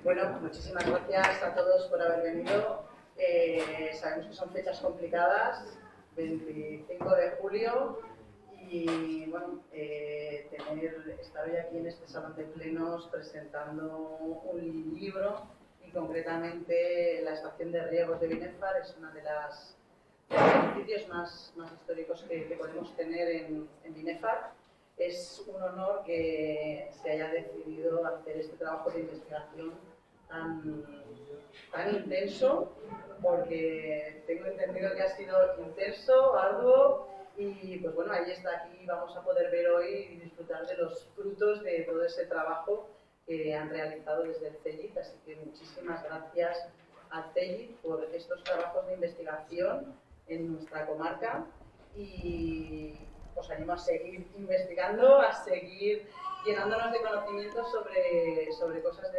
Bueno, muchísimas gracias a todos por haber venido. Sabemos que son fechas complicadas, 25 de julio, y bueno, estar hoy aquí en este salón de plenos presentando un libro, y concretamente la estación de riegos de Binefar es uno de los edificios más históricos que podemos tener en Binefar. Es un honor que se haya decidido hacer este trabajo de investigación tan intenso, porque tengo entendido que ha sido intenso, arduo, y pues bueno, ahí está, aquí vamos a poder ver hoy y disfrutar de los frutos de todo ese trabajo que han realizado desde el CEGIT. Así que muchísimas gracias al CEGIT por estos trabajos de investigación en nuestra comarca, y os animo a seguir investigando, a seguir llenándonos de conocimientos sobre cosas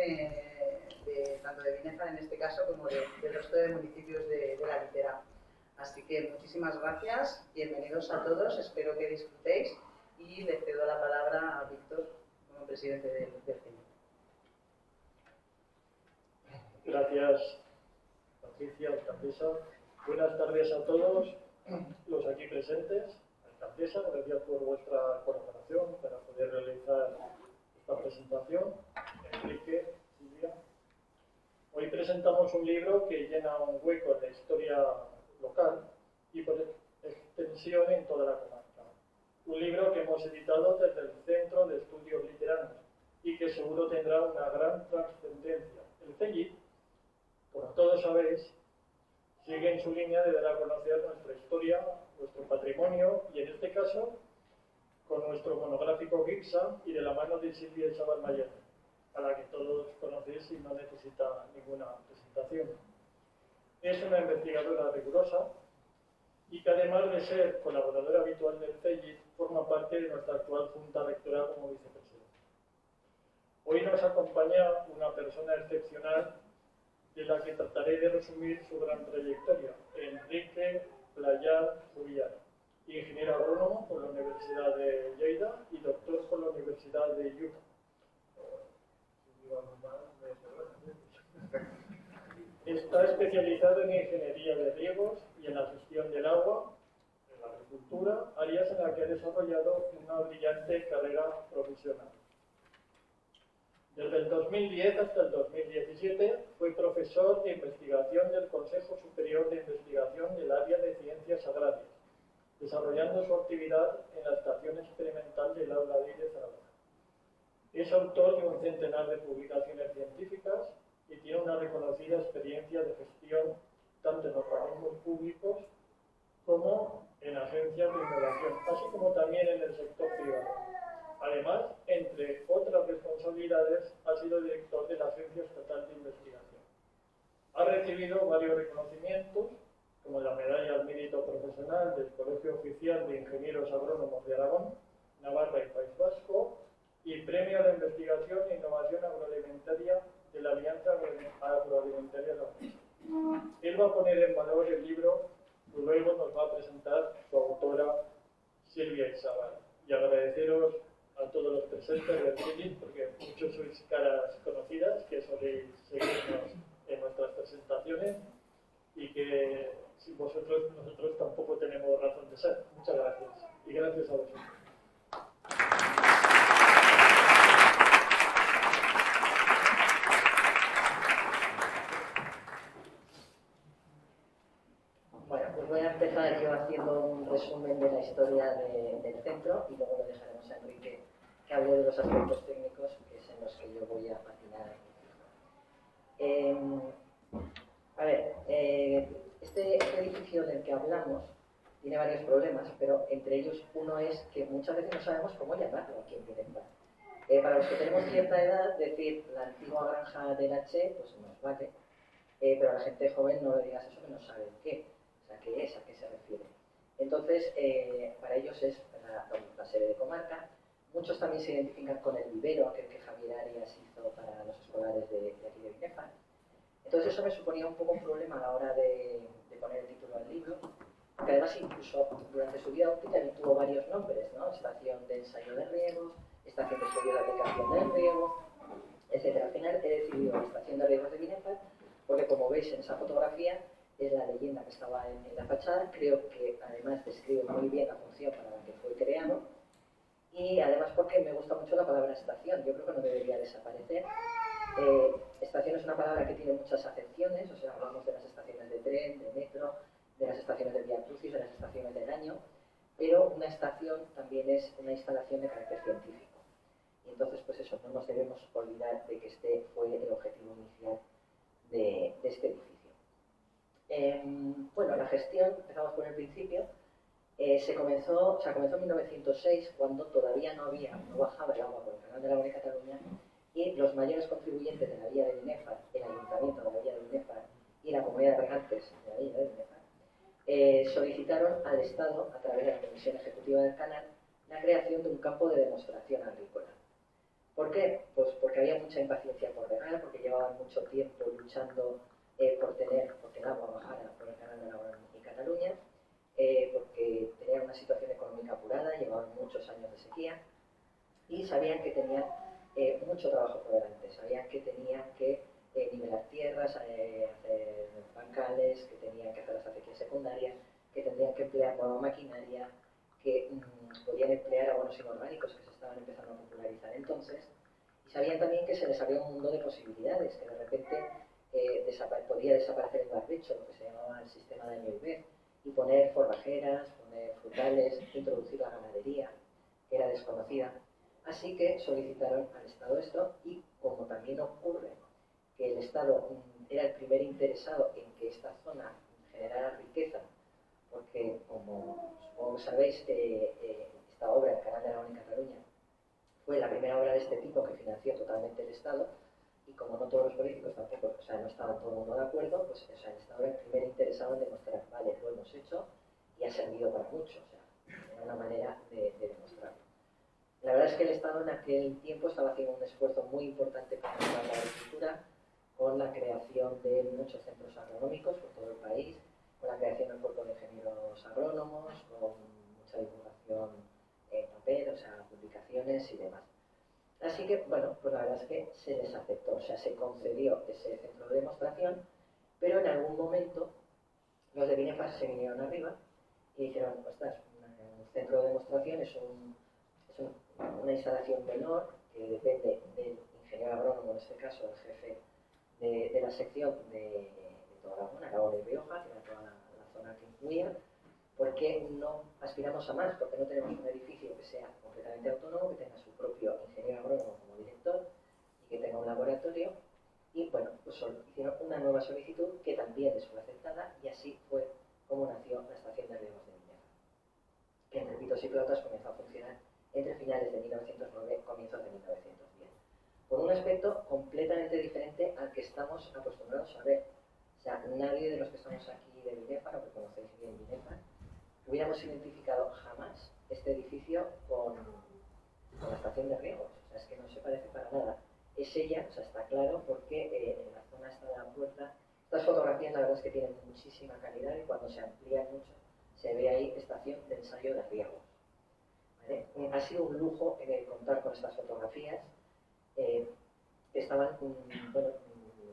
tanto de Binefar en este caso como del resto de municipios de la litera. Así que muchísimas gracias, bienvenidos a todos, espero que disfrutéis, y le cedo la palabra a Víctor como presidente del CEGIT. Gracias, Patricia, alcaldesa. Buenas tardes a todos los aquí presentes. Alcaldesa, gracias por vuestra colaboración para poder realizar esta presentación. Enrique, Silvia. Hoy presentamos un libro que llena un hueco en la historia local y por extensión en toda la comarca. Un libro que hemos editado desde el Centro de Estudios Literanos y que seguro tendrá una gran trascendencia. El CEGIT, como todos sabéis, sigue en su línea de dar a conocer nuestra historia, nuestro patrimonio, y en este caso con nuestro monográfico GIPSA y de la mano de Silvia Isabel Mayer, a la que todos conocéis y no necesita ninguna presentación. Es una investigadora rigurosa y que, además de ser colaboradora habitual del CEGIT, forma parte de nuestra actual Junta Rectora como vicepresidente. Hoy nos acompaña una persona excepcional de la que trataré de resumir su gran trayectoria, Enrique Playar Julián, ingeniero agrónomo por la Universidad de Lleida y doctor por la Universidad de Utah. Está especializado en ingeniería de riegos y en la gestión del agua, en la agricultura, áreas en las que ha desarrollado una brillante carrera profesional. Desde el 2010 hasta el 2017 fue profesor de investigación del Consejo Superior de Investigación del área de Ciencias Agrarias, desarrollando su actividad en la Estación Experimental del Aula de Zaragoza. Es autor de un centenar de publicaciones científicas y tiene una reconocida experiencia de gestión tanto en organismos públicos como en agencias de innovación, así como también en el sector privado. Además, entre otras responsabilidades, ha sido director de la Agencia Estatal de Investigación. Ha recibido varios reconocimientos, como la Medalla al Mérito Profesional del Colegio Oficial de Ingenieros Agrónomos de Aragón, Navarra y País Vasco, y Premio a la Investigación e Innovación Agroalimentaria de la Alianza Agroalimentaria de la UNED. Él va a poner en valor el libro y luego nos va a presentar su autora, Silvia Isabel. Y agradeceros a todos los presentes del CEGIT, porque muchos sois caras conocidas, que soléis seguirnos en nuestras presentaciones y que sin vosotros nosotros tampoco tenemos razón de ser. Muchas gracias y gracias a vosotros. empezar yo haciendo un resumen de la historia del centro y luego lo dejaremos a Enrique que hable de los aspectos técnicos, que es en los que yo voy a patinar. A ver, este edificio del que hablamos tiene varios problemas, pero entre ellos uno es que muchas veces no sabemos cómo llamarlo aquí en Guinepar. Para los que tenemos cierta edad, decir la antigua granja del H, pues nos vale, pero a la gente joven no le digas eso que no saben qué, o sea, qué es, a qué se refiere. Entonces, para ellos es la sede de comarca. Muchos también se identifican con el vivero, aquel que Javier Arias hizo para los escolares de aquí de Guinepar. Entonces eso me suponía un poco un problema a la hora de poner el título al libro, que además incluso durante su vida útil también tuvo varios nombres, ¿no? Estación de ensayo de riegos, estación de estudio de aplicación del riego, etc. Al final he decidido la estación de riegos de Guinepar, porque como veis en esa fotografía es la leyenda que estaba en la fachada. Creo que además describe muy bien la función para la que fue creado, y además porque me gusta mucho la palabra estación. Yo creo que no debería desaparecer. Estación es una palabra que tiene muchas acepciones, o sea, hablamos de las estaciones de tren, de metro, de las estaciones del Vía Crucis, de las estaciones del año, pero una estación también es una instalación de carácter científico. Y entonces, pues eso, no nos debemos olvidar de que este fue el objetivo inicial de este edificio. Bueno, la gestión, empezamos por el principio. Comenzó en 1906, cuando todavía no bajaba el agua por el canal de la Bona Cataluña, y los mayores contribuyentes de la vía de Guinepar, el ayuntamiento de la vía de Guinepar y la comunidad de regantes de la vía de Guinepar, solicitaron al Estado, a través de la Comisión Ejecutiva del Canal, la creación de un campo de demostración agrícola. ¿Por qué? Pues porque había mucha impaciencia por regar, porque llevaban mucho tiempo luchando porque el agua bajara por el canal de la Bona y Cataluña, porque tenían una situación económica apurada, llevaban muchos años de sequía y sabían que tenían mucho trabajo por delante. Sabían que tenían que nivelar tierras, hacer bancales, que tenían que hacer las acequias secundarias, que tendrían que emplear nueva maquinaria, que podían emplear abonos inorgánicos que se estaban empezando a popularizar entonces, y sabían también que se les abría un mundo de posibilidades, que de repente podía desaparecer el barbecho, lo que se llamaba el sistema de año y vez, y poner forrajeras, poner frutales, introducir la ganadería, que era desconocida. Así que solicitaron al Estado esto, y como también ocurre que el Estado era el primer interesado en que esta zona generara riqueza, porque como supongo que sabéis, esta obra, el Canal de la Bona y Cataluña, fue la primera obra de este tipo que financió totalmente el Estado, y como no todos los políticos tampoco, o sea, no estaba todo el mundo de acuerdo, pues o sea, el Estado era el primer interesado en demostrar, vale, lo hemos hecho y ha servido para mucho, o sea, era una manera de demostrarlo. La verdad es que el Estado en aquel tiempo estaba haciendo un esfuerzo muy importante para mejorar la agricultura, con la creación de muchos centros agronómicos por todo el país, con la creación del cuerpo de ingenieros agrónomos, con mucha divulgación en papel, o sea, publicaciones y demás. Así que, bueno, pues la verdad es que se les aceptó, o sea, se concedió ese centro de demostración, pero en algún momento los de Guinepar se vinieron arriba y dijeron, ostras, un centro de demostración es una instalación menor que depende del ingeniero agrónomo, en este caso, el jefe de la sección de toda la zona, Aragón y Rioja, que era toda la zona que incluía. ¿Por qué no aspiramos a más? Porque no tenemos un edificio que sea completamente autónomo, que tenga su propio ingeniero agrónomo como director y que tenga un laboratorio. Y bueno, pues hicieron una nueva solicitud que también les fue aceptada, y así fue como nació la estación de riegos de Guinepar, que entre pitos y flautas comenzó a funcionar entre finales de 1909 y comienzos de 1910. Por un aspecto completamente diferente al que estamos acostumbrados a ver. O sea, nadie de los que estamos aquí de Guinepar, o que conocéis bien Guinepar, hubiéramos identificado jamás este edificio con la estación de riegos. O sea, es que no se parece para nada. Es ella, o sea, está claro, porque en la zona está de la puerta. Estas fotografías la verdad es que tienen muchísima calidad, y cuando se amplían mucho se ve ahí estación de ensayo de riegos. ¿Vale? Ha sido un lujo contar con estas fotografías.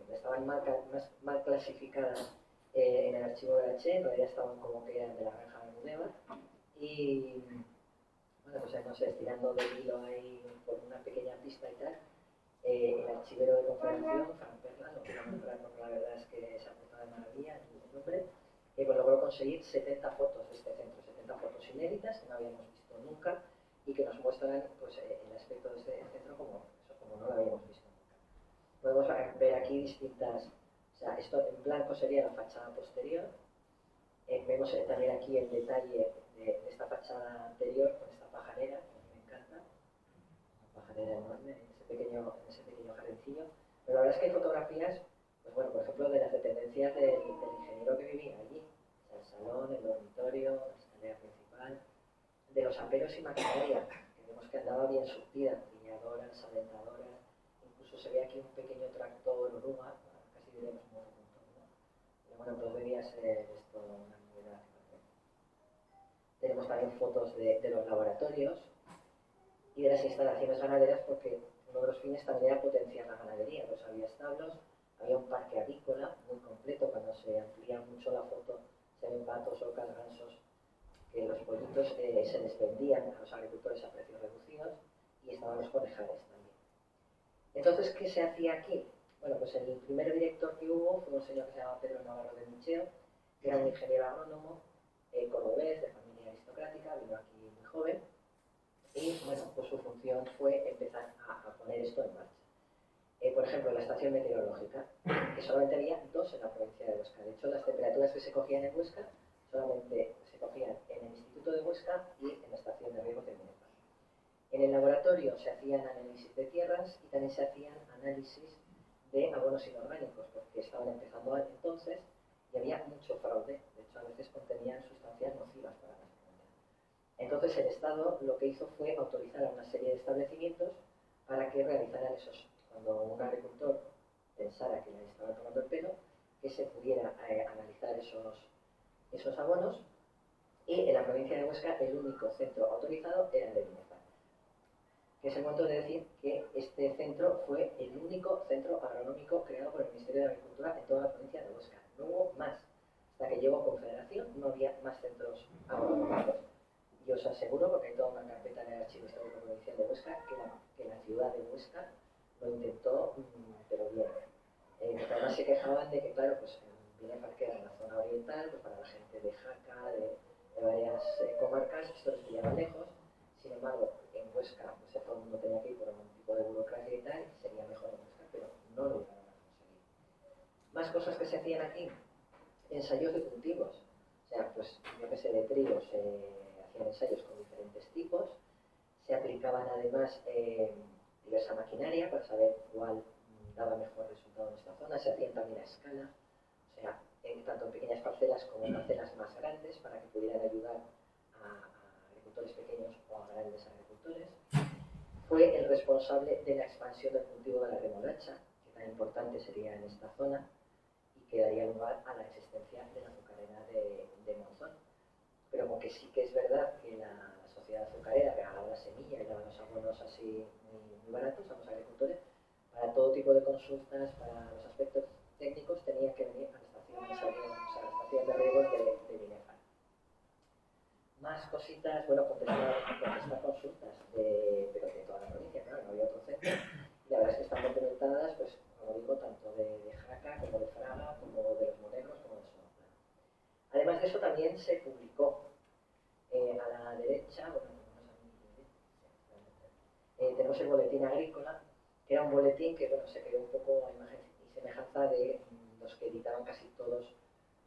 Estaban mal clasificadas en el archivo de H, en realidad estaban como que eran de la granja de Mudeva, y bueno, pues no sé, estirando del hilo ahí por una pequeña pista y tal, el archivero de Confederación, Fran Perla, lo quiero nombrar porque la verdad es que se ha portado de maravilla el nombre, pues logró conseguir 70 fotos de este centro, 70 fotos inéditas que no habíamos visto nunca y que nos muestran pues, el aspecto de este centro como no lo habíamos visto nunca. Podemos ver aquí distintas, o sea, esto en blanco sería la fachada posterior. Vemos también aquí el detalle de esta fachada anterior con esta pajarera, que a mí me encanta, una pajarera enorme en ese pequeño jardincillo. Pero la verdad es que hay fotografías, pues bueno, por ejemplo, de las dependencias del ingeniero que vivía allí, o sea, el salón, el dormitorio, la escalera principal, de los aperos y maquinaria, que vemos que andaba bien surtida, lineadoras, alentadoras, incluso se ve aquí un pequeño tractor oruga, casi diremos monopuntor, ¿no? Pero bueno, pues debía ser esto una novedad. Tenemos también fotos de los laboratorios y de las instalaciones ganaderas, porque uno de los fines también era potenciar la ganadería. Pues había establos, había un parque avícola muy completo. Cuando se amplía mucho la foto, se ven patos, ocas, gansos, que los pollitos se les vendían a los agricultores a precios reducidos, y estaban los conejales también. Entonces, ¿qué se hacía aquí? Bueno, pues el primer director que hubo fue un señor que se llamaba Pedro Navarro de Micheo, que era un ingeniero agrónomo, cordobés, de familia aristocrática, vino aquí muy joven, y bueno, pues su función fue empezar a poner esto en marcha. Por ejemplo, la estación meteorológica, que solamente había 2 en la provincia de Huesca. De hecho, las temperaturas que se cogían en Huesca solamente se cogían en el Instituto de Huesca y en la estación de riego de Minepa. En el laboratorio se hacían análisis de tierras y también se hacían análisis de abonos inorgánicos, porque estaban empezando entonces y había mucho fraude. De hecho, a veces contenían sustancias nocivas para las plantas. Entonces, el Estado lo que hizo fue autorizar a una serie de establecimientos para que realizaran esos. Cuando un agricultor pensara que le estaban tomando el pelo, que se pudiera analizar esos abonos, y en la provincia de Huesca el único centro autorizado era el de Minefa, que es el momento de decir que este centro fue el único centro agronómico creado por el Ministerio de Agricultura en toda la provincia de Huesca. No hubo más. Hasta que llegó Confederación no había más centros agronómicos. Y os aseguro, porque hay toda una carpeta en el Archivo Histórico Provincial de Huesca, que la ciudad de Huesca lo intentó, pero bien. Porque además se quejaban de que, claro, pues Minefa, que era en la zona oriental, pues para la gente de Jaca, de varias comarcas, esto les pillaba lejos. Sin embargo, en Huesca, pues todo el mundo tenía que ir por algún tipo de burocracia y tal, y sería mejor en Huesca, pero no lo iban a conseguir. Más cosas que se hacían aquí: ensayos de cultivos. O sea, pues yo que sé, de trigo se hacían ensayos con diferentes tipos, se aplicaban además diversa maquinaria para saber cuál daba mejor resultado en esta zona, se hacían también a escala, o sea, tanto en pequeñas parcelas como en parcelas más grandes, para que pudieran ayudar a agricultores pequeños o a grandes agricultores. Fue el responsable de la expansión del cultivo de la remolacha, que tan importante sería en esta zona, y que daría lugar a la existencia de la azucarera de Monzón. Pero como que sí que es verdad que la sociedad azucarera regalaba la semilla y daba los abonos así muy baratos a los agricultores, para todo tipo de consultas, para los aspectos técnicos, tenía que venir a la estación de ensayo, o sea, a la estación de riego de Minefa. Más cositas, bueno, contestar consultas, pero de toda la provincia, claro, no había otro centro. Y la verdad es que están documentadas, pues, como digo, tanto de Jaca, como de Fraga, como de los Monegros, como de Sonoplano. Además de eso, también se publicó a la derecha, bueno, tenemos el boletín agrícola, que era un boletín que, bueno, se creó un poco a imagen y semejanza de los que editaban casi todos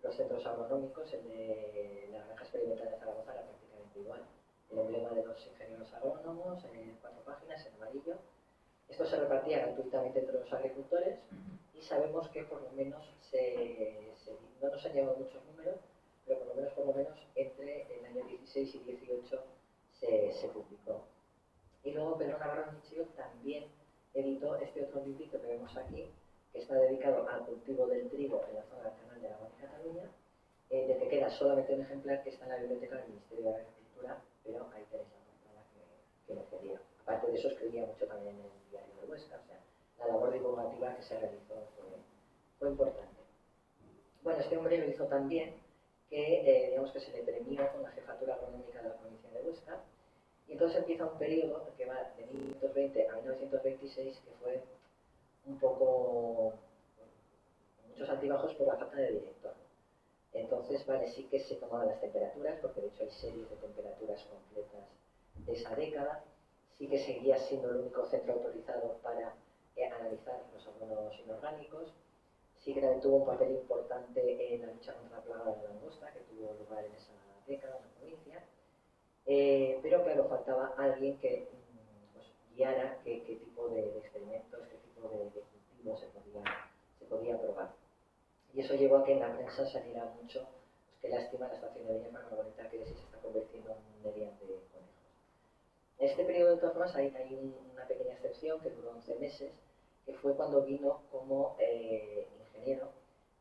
los centros agronómicos. El de la Granja Experimental de Zaragoza era prácticamente igual. El emblema de los ingenieros agrónomos, en 4 páginas, en amarillo. Esto se repartía gratuitamente entre los agricultores, y sabemos que por lo menos no nos han llevado muchos números, pero por lo menos entre el año 16 y 18 se publicó. Y luego Pedro Navarro Micheo también editó este otro librito que vemos aquí, que está dedicado al cultivo del trigo en la zona del Canal de Aragón y Cataluña, de que queda solamente un ejemplar, que está en la biblioteca del Ministerio de Agricultura, pero ahí tenéis la portada que me pedía. Aparte de eso, escribía mucho también en el diario de Huesca, o sea, la labor divulgativa que se realizó fue importante. Bueno, este hombre lo hizo también que, digamos que se le premió con la jefatura agronómica de la provincia de Huesca, y entonces empieza un periodo que va de 1920 a 1926, que fue un poco muchos altibajos por la falta de director. Entonces Entonces, vale, sí que se tomaban las temperaturas, porque de hecho hay series de temperaturas completas de esa década. Sí que seguía siendo el único centro autorizado para analizar los abonos inorgánicos. Sí que también tuvo un papel importante en la lucha contra la plaga de la langosta, que tuvo lugar en esa década en la provincia. Pero claro, faltaba alguien que pues, guiara qué tipo de experimentos, qué tipo de cultivos se podía probar. Y eso llevó a que en la prensa saliera mucho, pues qué lástima, la estación de Viña Margarita, que sí se está convirtiendo en un meridiano de conejos. En este periodo, de todas formas, hay una pequeña excepción que duró 11 meses, que fue cuando vino como ingeniero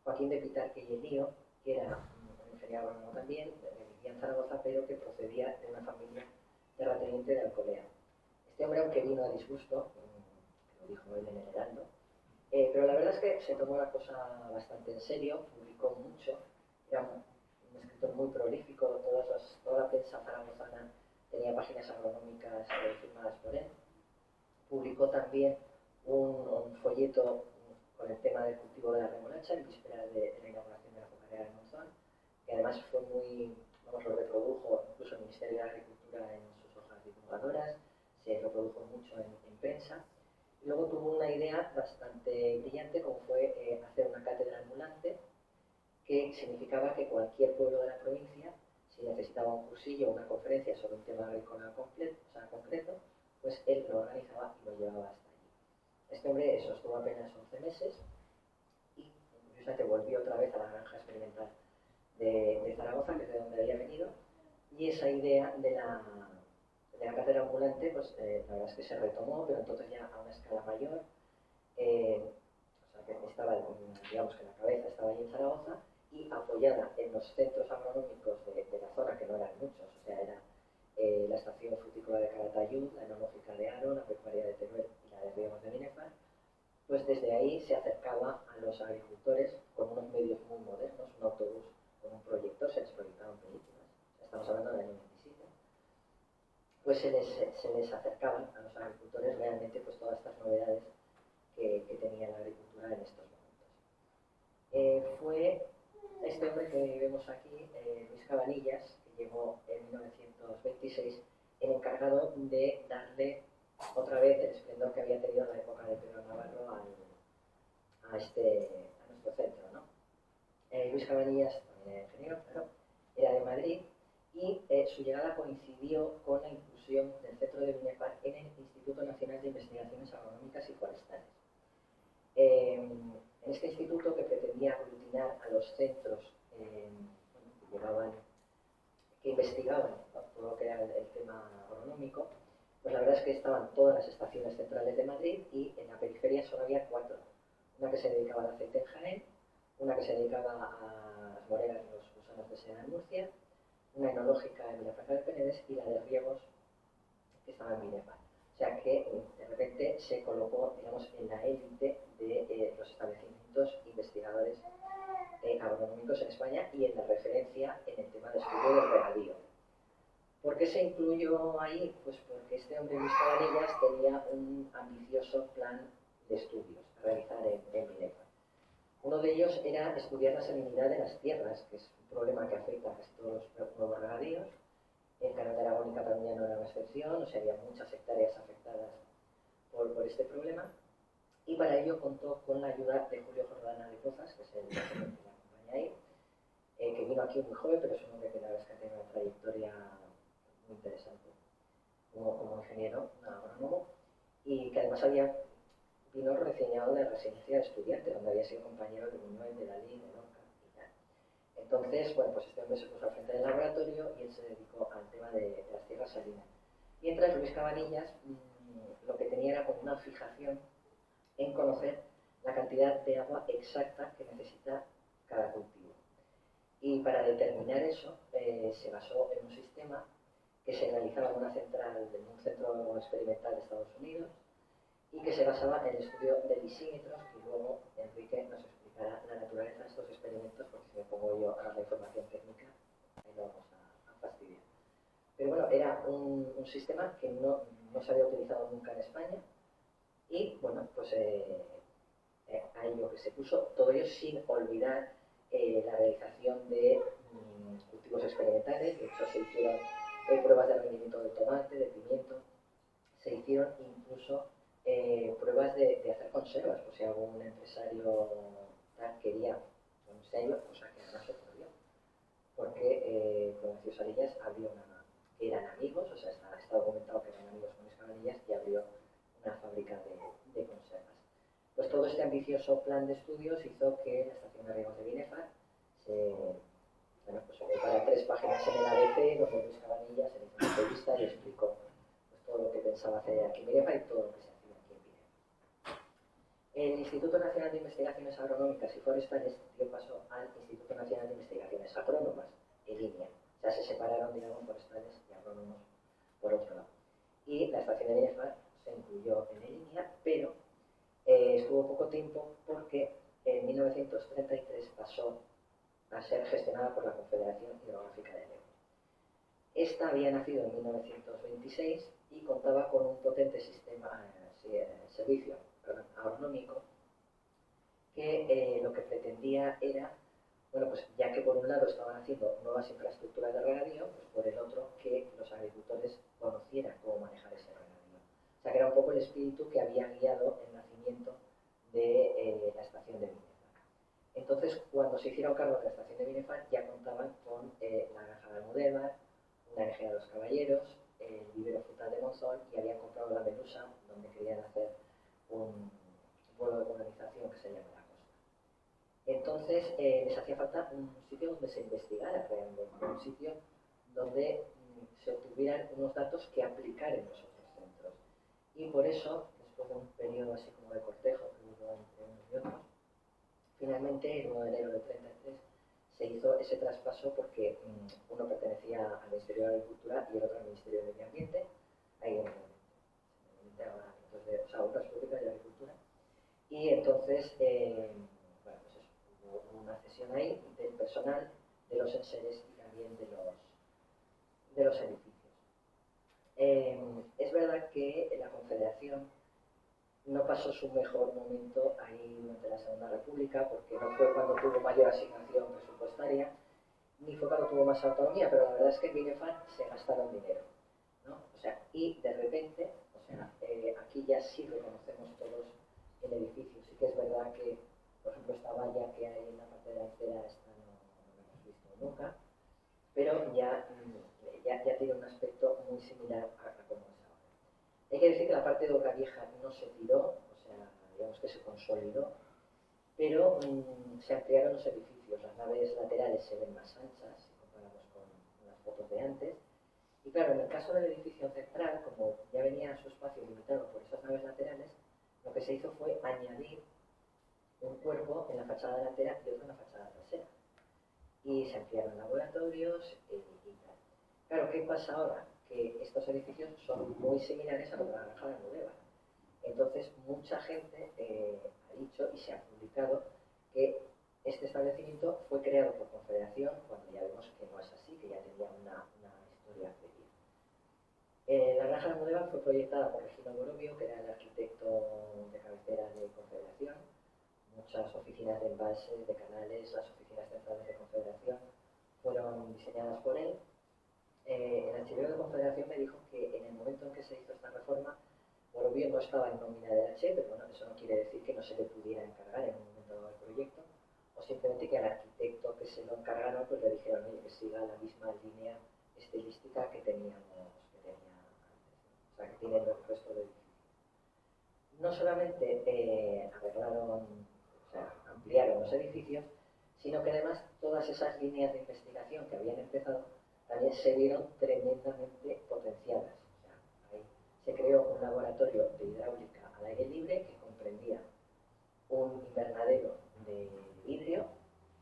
Joaquín de Pitarque y Elío, que era un ingeniero agrónomo también, vivía en Zaragoza, pero que procedía de una familia terrateniente de Alcolea. Este hombre, aunque vino a disgusto, que lo dijo él en el Heraldo, pero la verdad es que se tomó la cosa bastante en serio, publicó mucho, era un escritor muy prolífico, toda la prensa zaragozana tenía páginas agronómicas firmadas por él. Publicó también un folleto con el tema del cultivo de la remolacha en vísperas de la inauguración de la azucarera de Monzón, que además fue lo reprodujo incluso el Ministerio de Agricultura en sus hojas divulgadoras, se reprodujo mucho en prensa. Y luego tuvo una idea bastante brillante, como fue hacer una cátedra ambulante, que significaba que cualquier pueblo de la provincia, si necesitaba un cursillo o una conferencia sobre un tema agrícola concreto, pues él lo organizaba y lo llevaba hasta allí. Este hombre estuvo apenas 11 meses y curiosamente volvió otra vez a la granja experimental de Zaragoza, que es de donde había venido, y esa idea de la cátedra ambulante, pues la verdad es que se retomó, pero entonces ya a una escala mayor, o sea que estaba, digamos que la cabeza estaba allí en Zaragoza, y apoyada en los centros agronómicos de la zona, que no eran muchos, o sea, era la estación frutícola de Calatayud, la enológica de Aro, la pecuaria de Teruel y la de Riegos de Binefar, pues desde ahí se acercaba a los agricultores con unos medios muy modernos, un autobús con un proyector, se les proyectaban películas, estamos hablando del año 27, pues se les acercaban a los agricultores realmente pues todas estas novedades que tenía la agricultura en estos momentos. Fue este hombre que vemos aquí, Luis Cabanillas, que llegó en 1926, el encargado de darle otra vez el esplendor que había tenido en la época de Pedro Navarro a nuestro centro, ¿no? Luis Cabanillas, también era ingeniero, claro, era de Madrid, y su llegada coincidió con la inclusión del centro de Binefar en el Instituto Nacional de Investigaciones Agronómicas y Forestales. En este instituto, que pretendía aglutinar a los centros que investigaban todo lo que era el tema agronómico, pues la verdad es que estaban todas las estaciones centrales de Madrid, y en la periferia solo había 4. Una que se dedicaba al aceite en Jaén, una que se dedicaba a las moreras y los gusanos de seda en Murcia, una enológica en Vilafranca de Penedès y la de riegos que estaba en Binefar. O sea que de repente se colocó, digamos, en la élite de los establecimientos investigadores agronómicos en España y en la referencia en el tema del estudio del regadío. ¿Por qué se incluyó ahí? Pues porque este hombre, Luis Cabanillas, tenía un ambicioso plan de estudios a realizar en Binefar. Uno de ellos era estudiar la salinidad de las tierras, que es un problema que afecta a casi todos los nuevos regadíos. El canal de Aragón y Cataluña no era una excepción, o sea, había muchas hectáreas afectadas por este problema. Y para ello contó con la ayuda de Julio Jordana de Pozas, que es el que la acompaña ahí, que vino aquí muy joven, pero es un hombre que la verdad es que tiene una trayectoria muy interesante como ingeniero, un agrónomo, y que además vino recién llegado de la residencia de estudiantes, donde había sido compañero de Buñuel, de Dalí, de Lorca y tal. Entonces, bueno, pues este hombre se puso al frente del laboratorio y él se dedicó al tema de las tierras salinas. Mientras Luis Cabanillas lo que tenía era como una fijación en conocer la cantidad de agua exacta que necesita cada cultivo. Y para determinar eso, se basó en un sistema que se realizaba en una central, en un centro experimental de Estados Unidos, y que se basaba en el estudio de lisímetros, y luego Enrique nos explicará la naturaleza de estos experimentos, porque si me pongo yo a la información técnica, ahí lo vamos a fastidiar. Pero bueno, era un sistema que no se había utilizado nunca en España, y bueno, pues a ello que se puso, todo ello sin olvidar la realización de experimentales. De hecho, se hicieron pruebas de rendimiento de tomate, de pimiento, se hicieron incluso pruebas de hacer conservas, por si algún empresario tal quería unirse a ello, cosa que no se podía, porque Comercio Salillas abrió que eran amigos, o sea, está documentado que eran amigos con Luis Cabanillas, y abrió una fábrica de conservas. Pues todo este ambicioso plan de estudios hizo que la estación de riegos de Binefar pues para 3 páginas en el ABC, donde Luis Cabanillas en una entrevista le explicó pues, todo lo que pensaba hacer aquí en Binefar y todo lo que se hacía aquí en Binefar. El Instituto Nacional de Investigaciones Agronómicas y Forestales dio paso al Instituto Nacional de Investigaciones Agrónomas, en línea. O sea, se separaron, digamos, forestales y agrónomos por otro lado. Y la estación de Binefar se incluyó en línea, pero estuvo poco tiempo porque en 1933 pasó a ser gestionada por la Confederación Hidrográfica del Ebro. Esta había nacido en 1926 y contaba con un potente sistema servicio agronómico que lo que pretendía era, bueno, pues ya que por un lado estaban haciendo nuevas infraestructuras de regadío, pues por el otro que los agricultores conocieran cómo manejar ese regadío. O sea que era un poco el espíritu que había guiado el nacimiento de la estación de Binefar. Entonces, cuando se hicieron cargo de la estación de Binefar, ya contaban con la granja de Almudévar, una granja de los Caballeros, el vivero frutal de Monzón, y habían comprado la Medusa, donde querían hacer un vuelo de colonización que se llama la costa. Entonces, les hacía falta un sitio donde se investigara realmente, un sitio donde se obtuvieran unos datos que aplicar en los otros centros. Y por eso, después de un periodo así como de cortejo que hubo entre unos y otros, finalmente, el 1 de enero del 33, se hizo ese traspaso porque uno pertenecía al Ministerio de Agricultura y el otro al Ministerio de Medio Ambiente, ahí en Obras Públicas y Agricultura. Y entonces, bueno, pues eso, hubo una cesión ahí del personal, de los enseres y también de los edificios. Es verdad que la Confederación no pasó su mejor momento ahí durante la Segunda República, porque no fue cuando tuvo mayor asignación presupuestaria, ni fue cuando tuvo más autonomía, pero la verdad es que en Binefar se gastaron dinero, ¿no? O sea, y de repente, o sea, aquí ya sí reconocemos todos el edificio. Sí que es verdad que, por ejemplo, esta valla que hay en la parte delantera, esta no la hemos visto nunca, pero ya tiene un aspecto muy similar a como es ahora. Hay que decir que la parte de obra vieja no se tiró, o sea, digamos que se consolidó, pero se ampliaron los edificios. Las naves laterales se ven más anchas, si comparamos con las fotos de antes. Y claro, en el caso del edificio central, como ya venía su espacio limitado por esas naves laterales, lo que se hizo fue añadir un cuerpo en la fachada delantera y otro en la fachada trasera. Y se ampliaron laboratorios y tal. Claro, ¿qué pasa ahora? Que estos edificios son muy similares a los de la granja de Almudévar. Entonces, mucha gente ha dicho y se ha publicado que este establecimiento fue creado por Confederación, cuando ya vemos que no es así, que ya tenía una historia previa. La granja de Almudévar fue proyectada por Regino Borovio, que era el arquitecto de cabecera de Confederación. Muchas oficinas de embalses, de canales, las oficinas centrales de Confederación fueron diseñadas por él. El archivero de Confederación me dijo que en el momento en que se hizo esta reforma, Borovio no estaba en nómina del H, pero bueno, eso no quiere decir que no se le pudiera encargar en un momento dado el proyecto, o simplemente que al arquitecto que se lo encargaron, pues le dijeron, oye, que siga la misma línea estilística que tenía antes, o sea, que tiene el resto de edificios. No solamente arreglaron, o sea, ampliaron los edificios, sino que además todas esas líneas de investigación que habían empezado también se vieron tremendamente potenciadas. O sea, ahí se creó un laboratorio de hidráulica al aire libre que comprendía un invernadero de vidrio,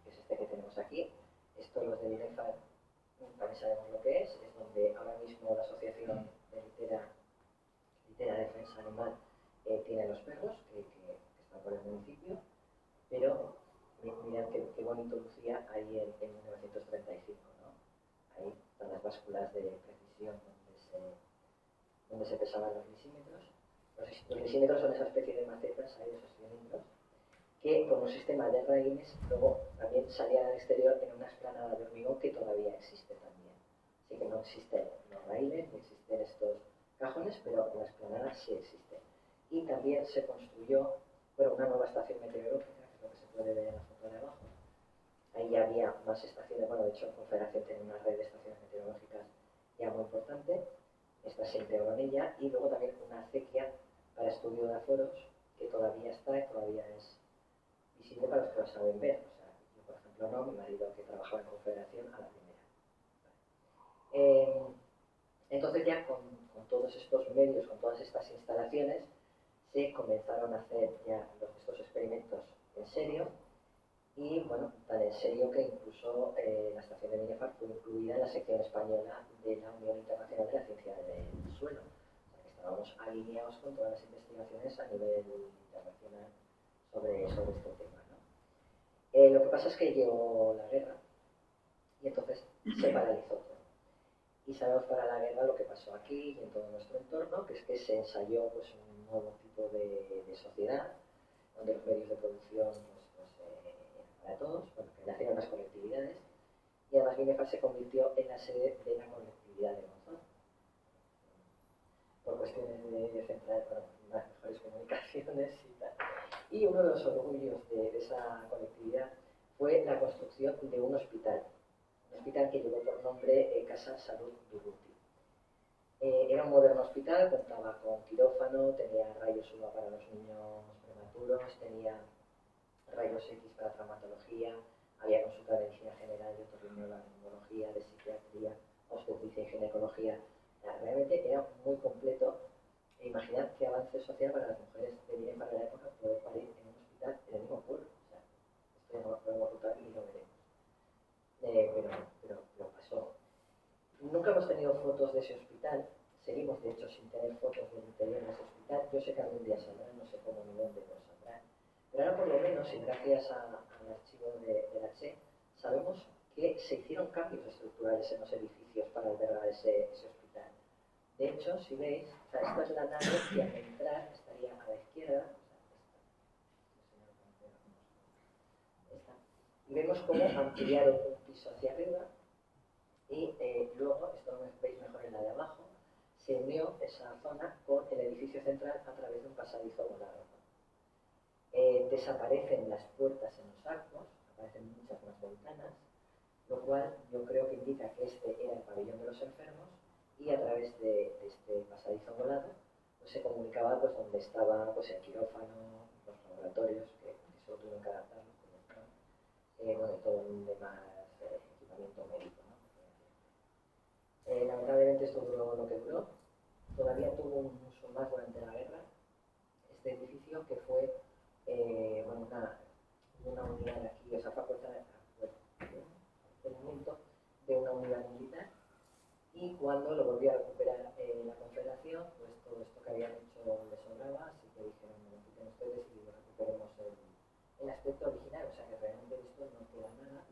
que es este que tenemos aquí. Esto los de Binefar también sabemos lo que es donde ahora mismo la Asociación de Litera Defensa Animal tiene los perros que están por el municipio, pero mirad qué bonito lucía ahí en 1935, ¿no? Ahí están las básculas de precisión donde se pesaban los lisímetros. Los lisímetros son esa especie de macetas, ahí esos cilindros, que con un sistema de raíles luego también salían al exterior en una explanada de hormigón que todavía existe también. no existen los raíles, ni existen estos cajones, pero la explanada sí existe. Y también se construyó una nueva estación meteorológica, que es lo que se puede ver en la foto de abajo. Ahí ya había más estaciones, bueno, de hecho Confederación tiene una red de estaciones meteorológicas ya muy importante, esta se integró en ella, y luego también una acequia para estudio de aforos, que todavía está y todavía es visible para los que lo saben ver. O sea, yo por ejemplo no, mi marido que trabajaba en Confederación a la primera. Entonces ya con todos estos medios, con todas estas instalaciones, se comenzaron a hacer ya estos experimentos en serio, y bueno, tan en serio que incluso la estación de Binefar fue incluida en la sección española de la Unión Internacional de la Ciencia del Suelo. O sea, que estábamos alineados con todas las investigaciones a nivel internacional sobre este tema, ¿no? Lo que pasa es que llegó la guerra y entonces se paralizó todo. Y sabemos para la guerra lo que pasó aquí y en todo nuestro entorno, que es que se ensayó pues, un nuevo tipo de sociedad, donde los medios de producción para todos, bueno, que nacieron las colectividades, y además Binefar se convirtió en la sede de la colectividad de Monzón. Por cuestiones de centrar unas mejores comunicaciones y tal. Y uno de los orgullos de esa colectividad fue la construcción de un hospital que llevó por nombre Casa Salud Durruti. Era un moderno hospital, contaba con quirófano, tenía rayos UVA para los niños prematuros, tenía rayos X para traumatología, había consulta de medicina general, de otorrinolaringología, de psiquiatría, obstetricia y ginecología. Realmente era muy completo. E imaginad qué avance social para las mujeres de Binefar para la época poder parir en un hospital en el mismo pueblo. O sea, esto ya no lo podemos notar ni lo veremos. Pero pasó. Nunca hemos tenido fotos de ese hospital, seguimos de hecho sin tener fotos del interior de ese hospital. Yo sé que algún día saldrán, no sé cómo ni dónde lo saldrán, pero ahora por lo menos, y gracias al archivo de la CHE, sabemos que se hicieron cambios estructurales en los edificios para albergar ese hospital. De hecho, si veis, o sea, esta es la nave que al entrar estaría a la izquierda, y vemos cómo ampliaron un piso hacia arriba y luego, esto lo veis mejor en la de abajo, se unió esa zona con el edificio central a través de un pasadizo volado. Desaparecen las puertas en los arcos, aparecen muchas más ventanas, lo cual yo creo que indica que este era el pabellón de los enfermos, y a través de este pasadizo volado pues se comunicaba pues donde estaba pues el quirófano, los laboratorios que solo tuvieron que adaptarlos, bueno, todo el demás equipamiento médico, ¿no? Lamentablemente esto duró lo que duró. Todavía tuvo un uso más durante la guerra este edificio, que fue una unidad aquí, esa facultad el momento de una unidad militar, y cuando lo volvió a recuperar la Confederación, pues todo esto que habían hecho les sobraba, así que dijeron, bueno, quiten ustedes y recuperemos el aspecto original. O sea que realmente de esto no queda nada,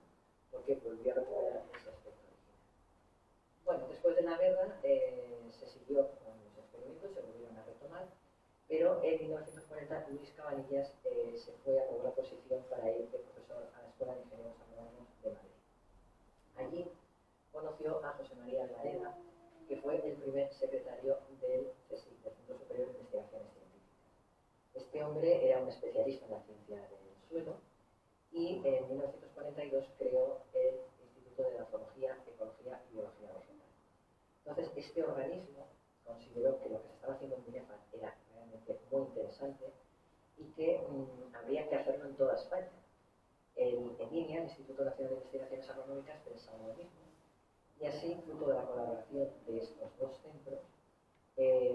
porque volvió a recuperar ese aspecto original. Bueno, después de la guerra se siguió con los experimentos, se volvieron a retomar, pero en 1940 Luis Cabanillas se fue a una posición para ir de profesor a la Escuela de Ingenieros Agrónomos de Madrid. Allí conoció a José María Larena, que fue el primer secretario del CSIC, del Centro Superior de Investigaciones Científicas. Este hombre era un especialista en la ciencia del suelo y en 1942 creó el Instituto de Zoología, Ecología y Biología Vegetal. Entonces, este organismo consideró que lo que se estaba haciendo en Binefar era realmente muy interesante y que habría que hacerlo en toda España. En INIA, el Instituto Nacional de Investigaciones Agronómicas, pensaba lo mismo. Y así, fruto de la colaboración de estos dos centros,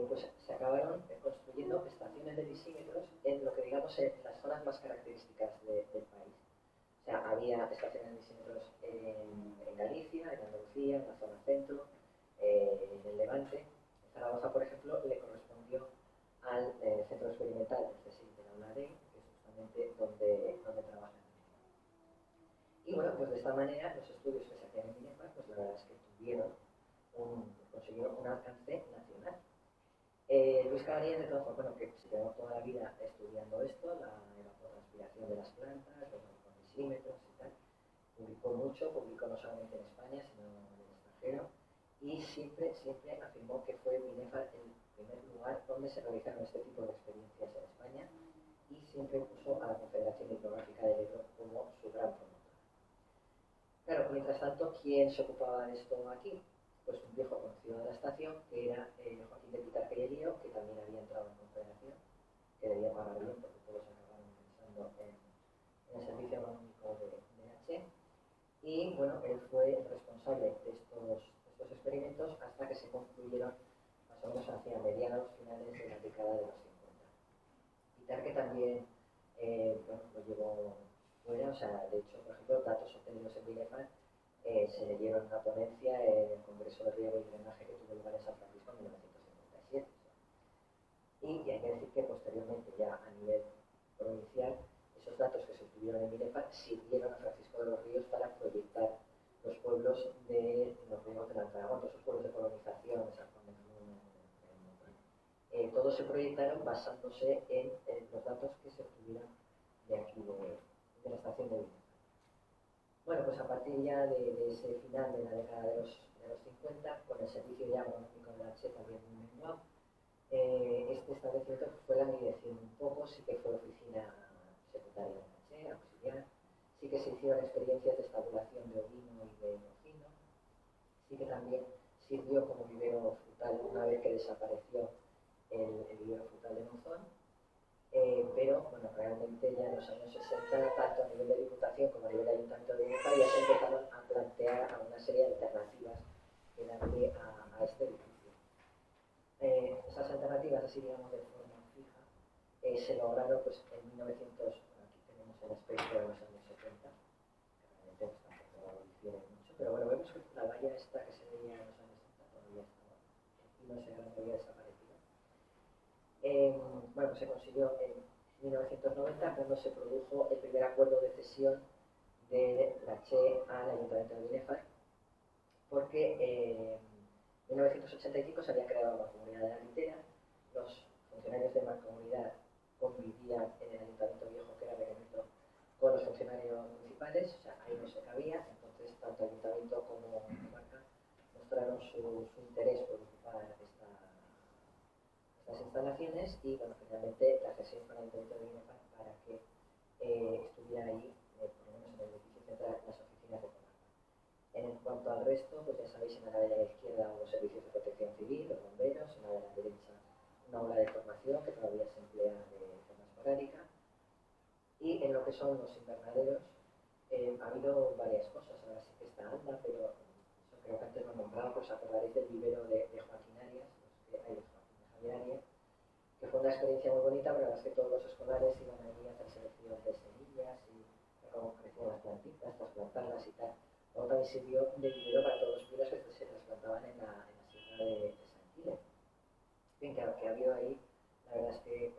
pues se acabaron construyendo estaciones de lisímetros en lo que digamos en las zonas más características del país. O sea, había estaciones de lisímetros en Galicia, en Andalucía, en la zona centro, en el Levante. En Zaragoza, por ejemplo, le correspondió al centro experimental del CSIC de la UNADE, que es justamente donde trabajan. Y bueno, pues de esta manera los estudios que se hacían en Binefar, pues la verdad es que consiguieron un alcance nacional. Luis Cabanillas, de todas formas, bueno, que se quedó toda la vida estudiando esto, la evapotranspiración de las plantas, los morfolímetros y tal. Publicó mucho, publicó no solamente en España, sino en el extranjero, y siempre afirmó que fue Binefar el primer lugar donde se realizaron este tipo de experiencias en España y siempre puso a la Confederación Hidrográfica del Ebro como su gran promotora. Claro, mientras tanto, ¿quién se ocupaba de esto aquí? Pues un viejo conocido de la estación, que era Joaquín de Pitarque y Elío, que también había entrado en Confederación, que debía pagar bien porque todos acabaron pensando en el servicio económico de H. Y bueno, él fue el responsable de estos experimentos hasta que se concluyeron más o menos hacia mediados finales de la década de los 50. Pitarque también lo llevó fuera, o sea, de hecho, por ejemplo, datos obtenidos en Binefar se leyeron una ponencia en el Congreso de Riego y Drenaje que tuvo lugar en San Francisco en 1957. Y hay que decir que posteriormente, ya a nivel provincial, esos datos que se obtuvieron en Binefar sirvieron a Francisco de los Ríos para proyectar los pueblos de los ríos de la Alcalá, todos esos pueblos de colonización, todos se proyectaron basándose en los datos que se obtuvieron de aquí, de la estación de Binefar. Bueno, pues a partir ya de ese final de la década de los 50, con el servicio ya económico de la H también menguado, este establecimiento fue la dirección un poco, sí que fue oficina secretaria de la H, auxiliar, sí que se hicieron experiencias de estabulación de ovino y de porcino, sí que también sirvió como vivero frutal una vez que desapareció el vivero frutal de Monzón. Pero bueno, realmente ya en los años 60, tanto a nivel de Diputación como a nivel de Ayuntamiento de Binefar, ya se empezaron a plantear a una serie de alternativas que darle a este edificio. Esas alternativas, así digamos de forma fija, se lograron pues, en 1900, bueno, aquí tenemos el aspecto de los años 70, que realmente pues, tampoco difiere mucho, pero bueno, vemos que la valla esta que se veía en los años 70 todavía estaba, y no se había desaparecido. Bueno, pues se consiguió en 1990 cuando se produjo el primer acuerdo de cesión de la Che al Ayuntamiento de Binefar, porque en 1985 se había creado la Mancomunidad de la Litera, los funcionarios de Mancomunidad convivían en el Ayuntamiento Viejo, que era Benevento, con los funcionarios municipales, o sea, ahí no se cabía, entonces tanto Ayuntamiento como Comarca mostraron su interés por ocupar estas instalaciones y bueno, finalmente la cesión para el Ayuntamiento de Binefar para que estuviera ahí, por lo menos en el edificio central, las oficinas de Comarca. En cuanto al resto, pues ya sabéis, en la de la izquierda los servicios de protección civil, los bomberos, en la de la derecha una aula de formación que todavía se emplea de forma esporádica. Y en lo que son los invernaderos ha habido varias cosas, ahora sí que está ANDA, pero eso creo que antes lo he nombrado, pues acordaréis del vivero de Joaquín Arias, que hay de Javier Arias, que fue una experiencia muy bonita, pero en la que todos los escolares iban allí a hacer selección de semillas y cómo crecían las plantitas, trasplantarlas y tal. Luego también sirvió de vivero para todos los pinos que se trasplantaban en la sierra de San Quile. Bien, que ha habido ahí, la verdad es que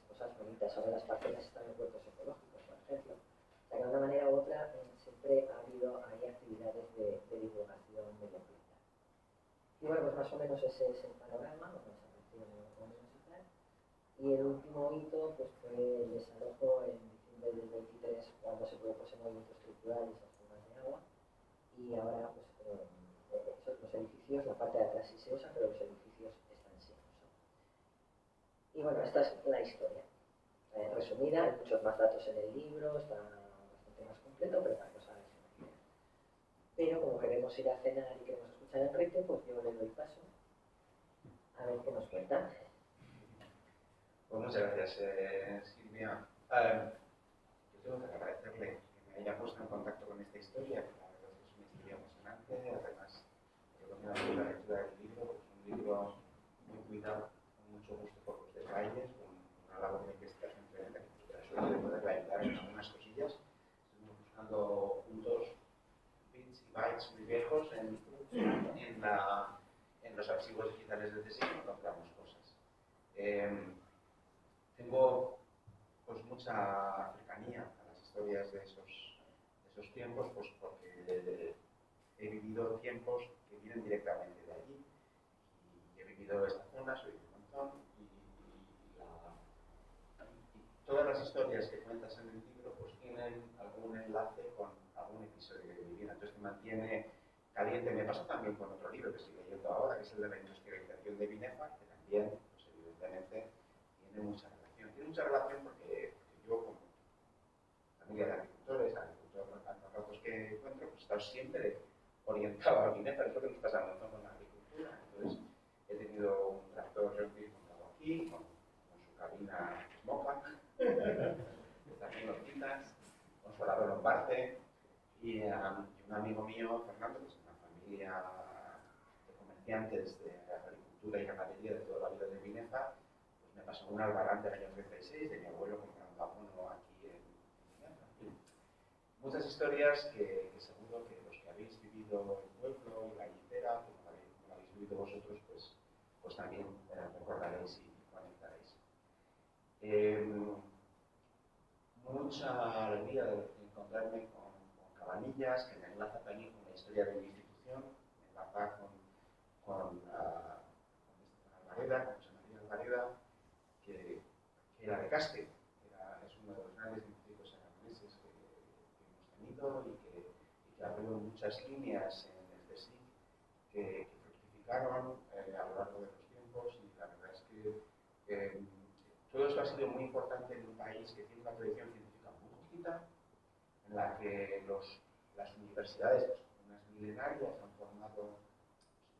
cosas bonitas. Ahora las parcelas están en huertos ecológicos, por ejemplo. O sea que de una manera u otra siempre ha habido ahí actividades de divulgación medioambiental. Y bueno, pues más o menos ese es el panorama, lo que se recibe en el municipal. Y el último hito pues, fue el desalojo en diciembre del 23, cuando se produjo ese movimiento estructural y esas fugas de agua. Y ahora, pues, los edificios, la parte de atrás sí se usa, pero los edificios están sin uso. Y bueno, esta es la historia. Resumida, hay muchos más datos en el libro, está bastante más completo, pero para que os hagáis una idea. Pero como queremos ir a cenar y queremos escuchar a Enrique, pues yo le doy paso a ver qué nos cuenta. Pues muchas gracias, Silvia. Yo tengo que agradecerle que me haya puesto en contacto con esta historia, que la verdad es una historia emocionante. Además, recomiendo la lectura del libro, es un libro muy cuidado, con mucho gusto por los detalles, con una labor de investigación tremenda que tuve la suerte de poderle ayudar en algunas cosillas. Estuvimos buscando juntos bits y bytes muy viejos en los archivos digitales de CSIC y encontramos cosas. Tengo pues mucha cercanía a las historias de esos tiempos, pues porque he vivido tiempos que vienen directamente de allí y he vivido esta zona, soy de Monzón y todas las historias que cuentas en el libro pues tienen algún enlace con algún episodio que viví, entonces te mantiene caliente. Me pasa también con otro libro que estoy leyendo ahora, que es el de la industrialización de Binefar, que también, pues, evidentemente, tiene mucha relación. Tiene mucha relación porque yo, como familia de agricultores, a los ratos que encuentro, pues he estado siempre orientado a Binefar, es lo que nos pasa mucho con la agricultura. Entonces, he tenido un tractor montado aquí, con su cabina Moca, también los quitas, con su arado lombarte, y un amigo mío, Fernando, que es una familia de comerciantes de agricultura y ganadería de toda la vida de Binefar, pues me pasó un albarán del año 36 de mi abuelo comprando abono aquí en Binefar. En fin, muchas historias que seguro que los que habéis vivido el pueblo y la litera, como lo habéis vivido vosotros, pues también recordaréis y conectaréis. Mucha alegría de encontrarme con Cabanillas, que me enlaza también con la historia de mi institución, me enlaza con Alvareda, con José María Alvareda, que era de Caspe, es uno de los grandes científicos aragoneses que hemos tenido y que abrió muchas líneas en el CSIC que fructificaron a lo largo de los tiempos, y la verdad es que todo esto ha sido muy importante en un país que tiene una tradición científica muy justita, en la que las universidades, pues, unas milenarias, han formado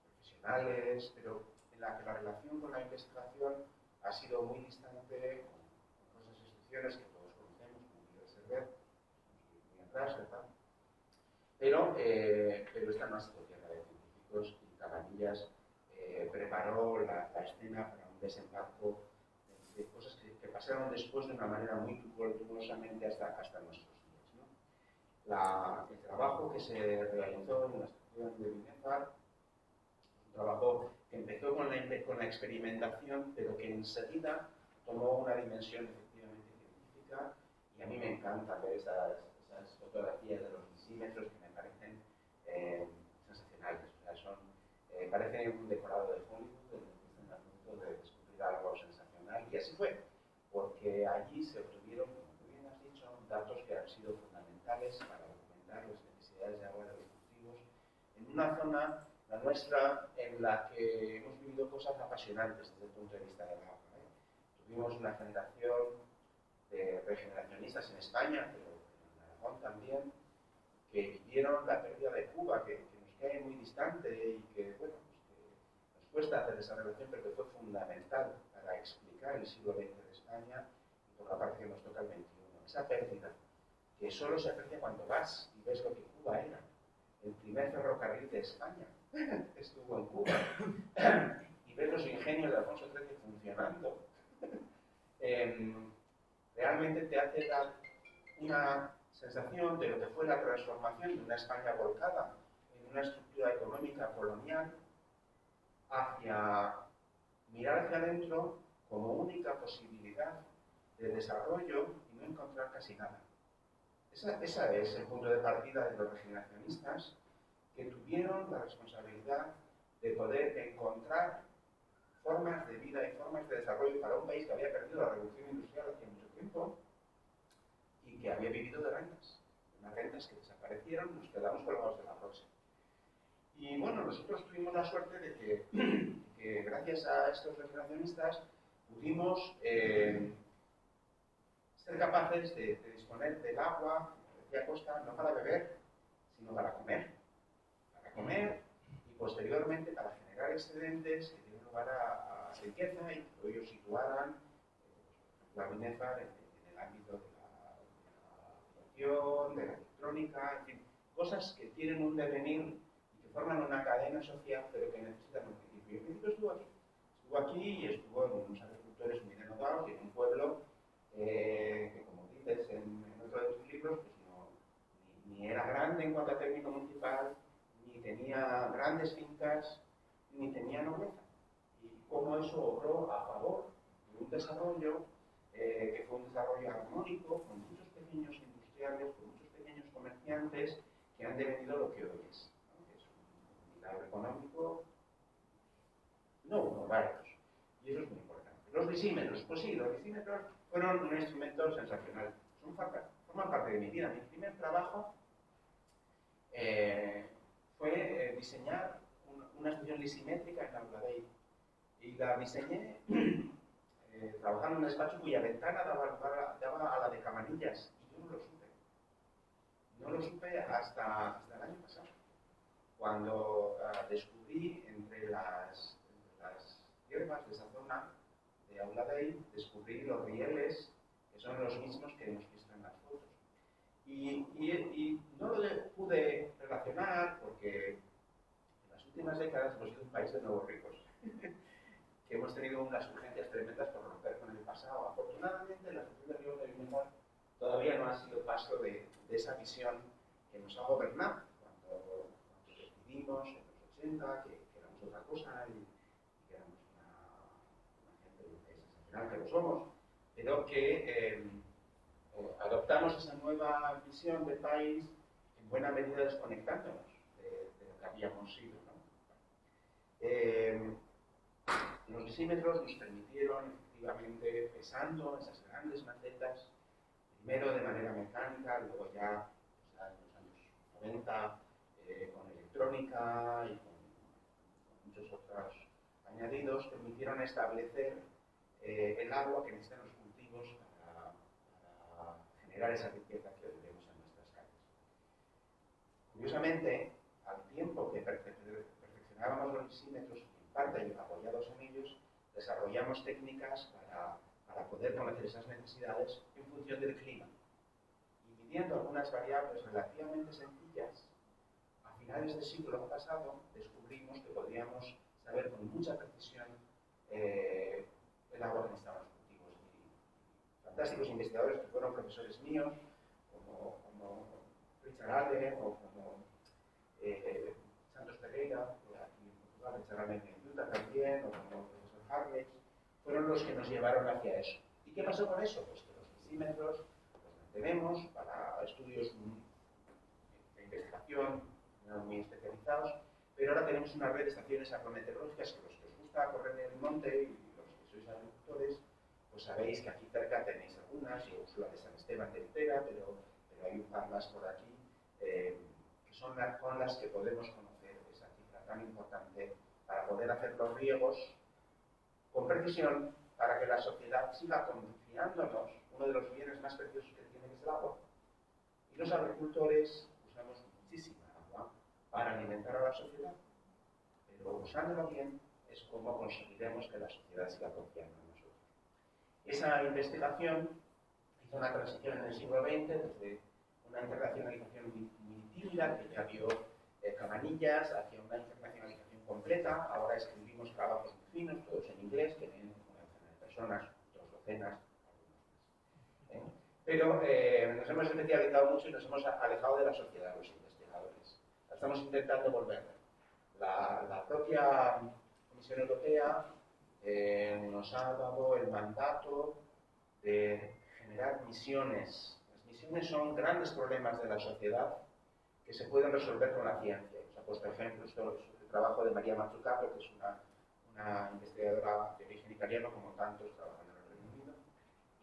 profesionales, pero en la que la relación con la investigación ha sido muy distante con esas instituciones que todos conocemos, como Miguel Servet, muy atrás, ¿verdad? Pero esta no ha sido tierra de científicos, y Cabanillas preparó la escena para un desembarco de cosas que pasaron después de una manera muy virtuosamente hasta nuestros días, ¿no? El trabajo que se realizó en la estación de Binefar, un trabajo que empezó con la experimentación, pero que enseguida tomó una dimensión efectivamente científica, y a mí me encanta ver esas fotografías de los lisímetros que me parecen sensacionales. O sea, parecen un decorado de Hollywood en el que están a punto de descubrir algo sensacional, y así fue, porque allí se obtuvieron, como tú bien has dicho, datos que han sido fundamentales para documentar las necesidades de agua de los cultivos en una zona, la nuestra, en la que hemos vivido cosas apasionantes desde el punto de vista del agua. Tuvimos una generación de regeneracionistas en España, pero en Aragón también, que vivieron la pérdida de Cuba, que nos cae muy distante y que, bueno, pues que nos cuesta hacer esa relación, pero que fue fundamental para explicar el siglo XX de España, y por la parte que nos toca el XXI. Esa pérdida, que solo se aprecia cuando vas y ves lo que Cuba era. El primer ferrocarril de España estuvo en Cuba. Y ves los ingenios de Alfonso XIII funcionando. Realmente te hace dar una sensación de lo que fue la transformación de una España volcada en una estructura económica colonial hacia mirar hacia adentro como única posibilidad de desarrollo y no encontrar casi nada. Ese es el punto de partida de los regeneracionistas, que tuvieron la responsabilidad de poder encontrar formas de vida y formas de desarrollo para un país que había perdido la revolución industrial hace mucho tiempo y que había vivido de rentas. Unas rentas que desaparecieron, nos quedamos colgados de la rocha. Y bueno, nosotros tuvimos la suerte de que gracias a estos regeneracionistas pudimos ser capaces de disponer del agua, como decía Costa, no para beber, sino para comer. Para comer y posteriormente para generar excedentes que dieron lugar a riqueza y que ellos situaran la Binefar en el ámbito de la aviación, de la electrónica, en fin, cosas que tienen un devenir y que forman una cadena social, pero que necesitan un principio. Y el principio estuvo aquí y estuvo en unos agricultores muy denotados y en un pueblo que, como dices en otro de tus libros, pues ni era grande en cuanto a término municipal, ni tenía grandes fincas, ni tenía nobleza. Y cómo eso obró a favor de un desarrollo que fue un desarrollo armónico, con muchos pequeños industriales, con muchos pequeños comerciantes que han devenido lo que hoy es, ¿no? Que es un milagro económico, no uno, varios. Y eso es muy importante. Los lisímetros, pues sí, los lisímetros fueron un instrumento sensacional. Forman parte de mi vida. Mi primer trabajo fue diseñar una estación lisimétrica en Aula Dei. Y la diseñé trabajando en un despacho cuya ventana daba a la de Cabanillas. Y yo no lo supe. No lo supe hasta el año pasado, cuando descubrí entre las hierbas de esa zona de Aula Dei, descubrí los rieles, que son los mismos que hemos visto en las fotos. Y no lo pude relacionar porque en las últimas décadas hemos sido un país de nuevos ricos, que hemos tenido unas urgencias tremendas por romper con el pasado. Afortunadamente, la sociedad de Río Alimentar todavía no ha sido paso de esa visión que nos ha gobernado cuando decidimos en los 80 que éramos otra cosa y que éramos una gente excepcional, que lo somos, pero que adoptamos esa nueva visión del país en buena medida desconectándonos de lo que habíamos sido, ¿no? Los disímetros nos permitieron, efectivamente, pesando esas grandes macetas, primero de manera mecánica, luego ya en los años 90 con electrónica y con muchos otros añadidos, permitieron establecer el agua que necesitan los cultivos para generar esa riqueza que hoy vemos en nuestras calles. Curiosamente, al tiempo que perfeccionábamos los disímetros, en parte y apoyados en ellos, desarrollamos técnicas para poder conocer esas necesidades en función del clima. Y midiendo algunas variables relativamente sencillas, a finales del siglo pasado descubrimos que podríamos saber con mucha precisión el agua que necesitaban los cultivos. Y fantásticos investigadores que fueron profesores míos, como Richard Allen o como Santos Pereira, aquí en Portugal, Richard Allen en Utah también, o como el profesor Harley, fueron los que nos llevaron hacia eso. ¿Y qué pasó con eso? Pues que los disímetros los mantenemos para estudios de investigación, no muy especializados, pero ahora tenemos una red de estaciones agrometeorológicas que los que os gusta correr en el monte y los que sois agricultores, pues sabéis que aquí cerca tenéis algunas, y Úrsula de San Esteban de Entera, pero hay un par más por aquí, que son con las que podemos conocer esa cifra tan importante para poder hacer los riegos con precisión para que la sociedad siga confiándonos uno de los bienes más preciosos que tiene, que es el agua. Y los agricultores usamos muchísima agua para alimentar a la sociedad, pero usándolo bien es como conseguiremos que la sociedad siga confiando en nosotros. Esa investigación hizo una transición en el siglo XX desde una internacionalización muy tímida, que ya vio Cabanillas, hacia una internacionalización completa. Ahora escribimos trabajos muy finos, todos en inglés, que leen una docena de personas, dos docenas, algunos más. Pero nos hemos especializado mucho y nos hemos alejado de la sociedad, los investigadores. La estamos intentando volver. La propia Comisión Europea nos ha dado el mandato de generar misiones. Las misiones son grandes problemas de la sociedad que se pueden resolver con la ciencia. Os ha puesto ejemplos el trabajo de María Mazzucato, que es una investigadora de origen italiano, como tantos trabajando en el Reino Unido,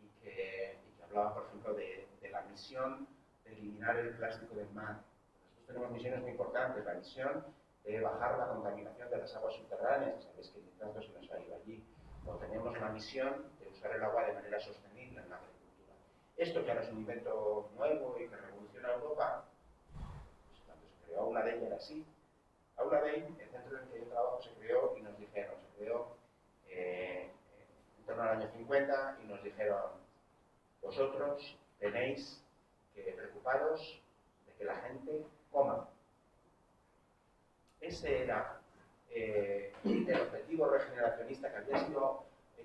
y que hablaba, por ejemplo, de la misión de eliminar el plástico del mar. Nosotros tenemos misiones muy importantes, la misión de bajar la contaminación de las aguas subterráneas, sabéis que tanto se nos ha ido allí, o tenemos la misión de usar el agua de manera sostenible en la agricultura. Esto que ahora es un invento nuevo y que revoluciona Europa, pues cuando se creó Aula Dei era así. Aula Dei, el centro en el que yo trabajo, se creó y nos dijeron, se creó en torno al año 50 y nos dijeron, vosotros tenéis que preocuparos de que la gente coma. Ese era el objetivo regeneracionista que había sido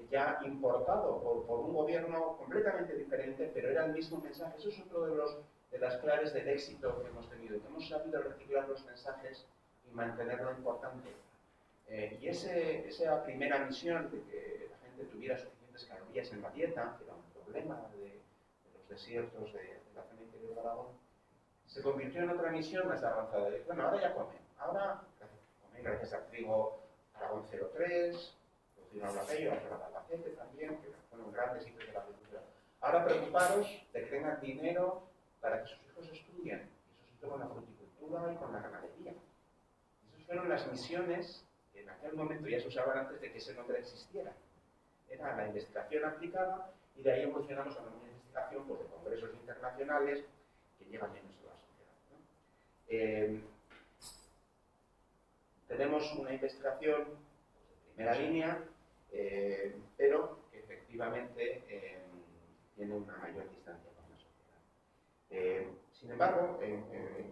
ya importado por un gobierno completamente diferente, pero era el mismo mensaje. Eso es otro de las claves del éxito que hemos tenido, que hemos sabido reciclar los mensajes y mantenerlo importante. Y esa primera misión de que la gente tuviera suficientes calorías en la dieta, que era un problema de los desiertos de la zona interior de Aragón, se convirtió en otra misión más avanzada. Bueno, ahora ya comen. Ahora comen gracias al trigo Aragón 03, producción Aula Dei, Albacete también, que fueron grandes hitos de la agricultura. Ahora preocuparos de que tengan dinero para que sus hijos estudien. Y eso se hizo con la fruticultura y con la ganadería. Esos fueron las misiones que en aquel momento ya se usaban antes de que ese nombre existiera. Era la investigación aplicada y de ahí evolucionamos a una investigación pues, de congresos internacionales que llegan menos a la sociedad, ¿no? Tenemos una investigación pues, de primera línea, pero que efectivamente tiene una mayor distancia con la sociedad. Sin embargo, en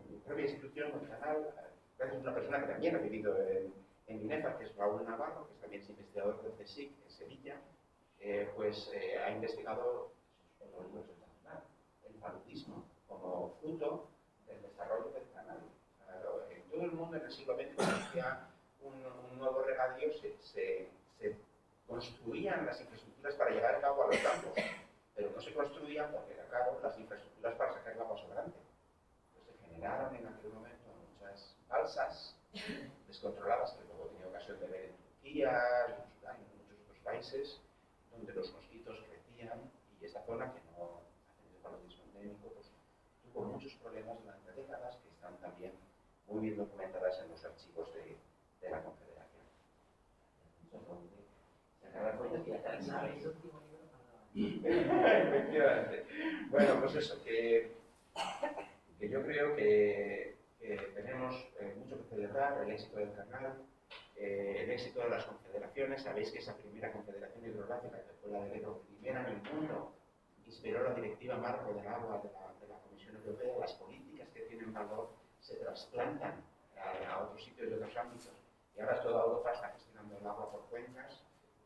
mi propia institución, el canal, gracias a una persona que también ha vivido en INEFA, que es Raúl Navarro, que también es investigador del CSIC en Sevilla, ha investigado el paludismo como fruto del desarrollo del canal. En todo el mundo en el siglo XX existía un nuevo regadío, se construían las infraestructuras para llevar el agua a los campos, pero no se construían porque era caro las infraestructuras para sacar el agua sobrante. Pues se generaron en aquel momento muchas balsas descontroladas, que luego he tenido ocasión de ver en Turquía, en Sudán y en muchos otros países, donde los mosquitos crecían y esta zona, que no ha tenido paludismo endémico, pues tuvo muchos problemas durante décadas que están también muy bien documentadas en los archivos de la Confederación. Efectivamente. Bueno, pues eso, que yo creo que tenemos mucho que celebrar, el éxito del canal, el éxito de las confederaciones. Sabéis que esa primera confederación hidrográfica, que fue la del Ebro, primera en el mundo, inspiró la directiva marco del agua de la Comisión Europea. Las políticas que tienen valor se trasplantan a otros sitios y otros ámbitos. Y ahora toda Europa está gestionando el agua por cuencas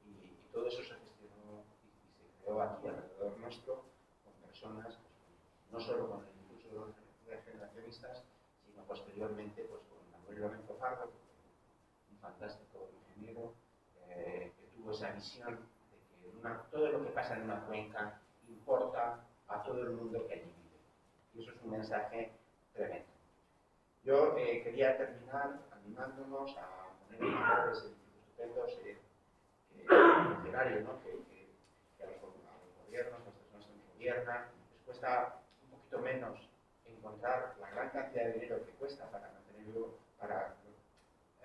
y todo eso se gestionó y se creó aquí alrededor nuestro con personas, pues, no solo con el impulso de los regeneracionistas, sino posteriormente pues, con Manuel Lorenzo Fardo, un fantástico ingeniero que tuvo esa visión de que todo lo que pasa en una cuenca importa a todo el mundo que allí vive. Y eso es un mensaje tremendo. Yo quería terminar animándonos a poner en valor ese edificio estupendo, ese funcionario, ¿no? que a los gobiernos, a las personas que nos gobiernan, les cuesta un poquito menos encontrar la gran cantidad de dinero que cuesta para mantenerlo, para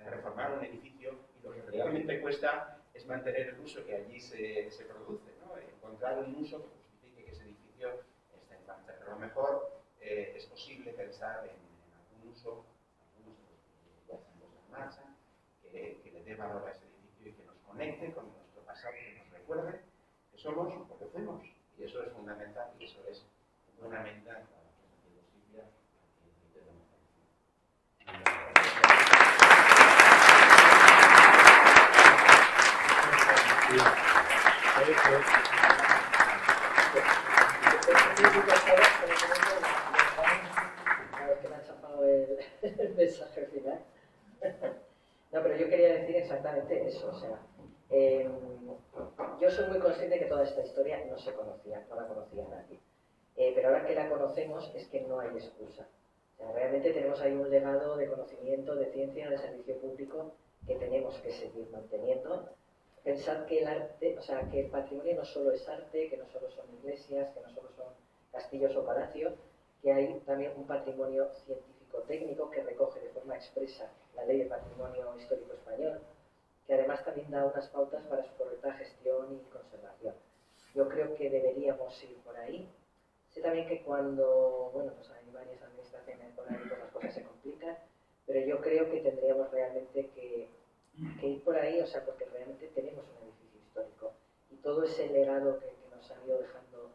reformar un edificio, y lo que realmente cuesta es mantener el uso que allí se produce, ¿no? Encontrar un uso que justifique que ese edificio esté en marcha. Pero a lo mejor es posible pensar en algún uso, algunos de los que ya están en marcha, que le dé valor a ese edificio y que nos conecte con nuestro pasado, que nos recuerde que somos lo que hacemos. Y eso es fundamental y eso es una meta para la presentación Silvia aquí en democracia. Que me ha chafado el mensaje final. No, pero yo quería decir exactamente eso, o sea, yo soy muy consciente de que toda esta historia no se conocía, no la conocía nadie, pero ahora que la conocemos es que no hay excusa. O sea, realmente tenemos ahí un legado de conocimiento, de ciencia, de servicio público que tenemos que seguir manteniendo. Pensar que el arte, o sea, que el patrimonio no solo es arte, que no solo son iglesias, que no solo son castillos o palacios, que hay también un patrimonio científico-técnico que recoge de forma expresa la Ley de Patrimonio Histórico Español, que además también da unas pautas para su correcta gestión y conservación. Yo creo que deberíamos ir por ahí. Sé también que cuando, bueno, pues hay varias administraciones por ahí, pues las cosas se complican, pero yo creo que tendríamos realmente que ir por ahí, o sea, porque realmente tenemos un edificio histórico y todo ese legado que nos han ido dejando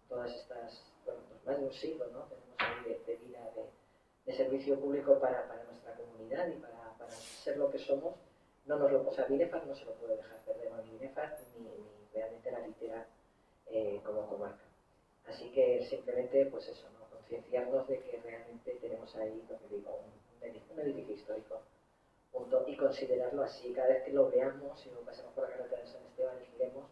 todas estas, bueno, pues más de un siglo, ¿no? Tenemos ahí de vida, de servicio público para nuestra comunidad y para ser lo que somos. No nos lo, o sea, Binefar no se lo puede dejar perder, no, ni Binefar ni realmente la litera como comarca. Así que simplemente, pues eso, ¿no? Concienciarnos de que realmente tenemos ahí, lo que digo, un edificio histórico. Punto. Y considerarlo así. Cada vez que lo veamos y lo pasemos por la carretera de San Esteban y giremos,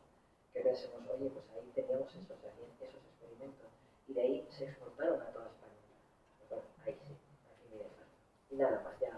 que pensemos, oye, pues ahí teníamos esos experimentos. Y de ahí se exportaron a toda España. Pues bueno, ahí sí, aquí Binefar. Y nada más, ya.